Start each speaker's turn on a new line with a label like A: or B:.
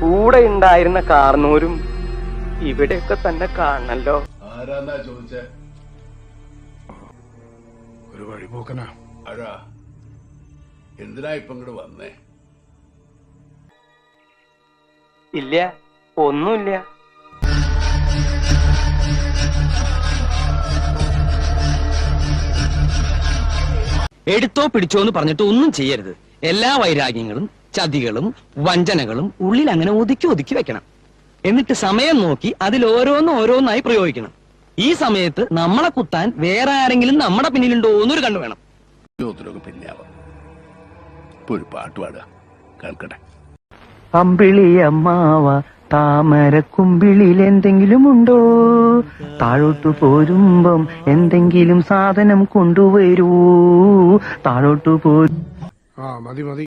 A: കൂടെ ഉണ്ടായിരുന്ന കാർന്നൂരും ഇവിടെയൊക്കെ തന്നെ കാണണല്ലോ.
B: ആരാന്നാ ചോദിച്ചേ?
C: ഒരു വഴിപോക്കനാ.
B: ആരാ? എന്തിനാ ഇപ്പൊ ഇങ്ങോട്ട് വന്നേ?
A: ഇല്ല, ഒന്നുമില്ല.
D: എടുത്തോ പിടിച്ചോ എന്ന് പറഞ്ഞിട്ട് ഒന്നും ചെയ്യരുത്. എല്ലാ വൈരാഗ്യങ്ങളും ചതികളും വഞ്ചനകളും ഉള്ളിൽ അങ്ങനെ ഒതുക്കി ഒതുക്കി വെക്കണം. എന്നിട്ട് സമയം നോക്കി അതിൽ ഓരോന്നായി പ്രയോഗിക്കണം. ഈ സമയത്ത് നമ്മളെ കുത്താൻ വേറെ ആരെങ്കിലും നമ്മുടെ പിന്നിലുണ്ടോ എന്നൊരു കണ്ടു വേണം.
B: പിന്നെയാവാം. ഒരു പാട്ട് പാടുക, കേൾക്കട്ടെ.
E: അമ്പിളിയമ്മാവ താമരക്കുമ്പിളിൽ എന്തെങ്കിലും ഉണ്ടോ? താഴോട്ടു പോരുമ്പം എന്തെങ്കിലും സാധനം കൊണ്ടുവരൂ. താഴോട്ടു
C: മതി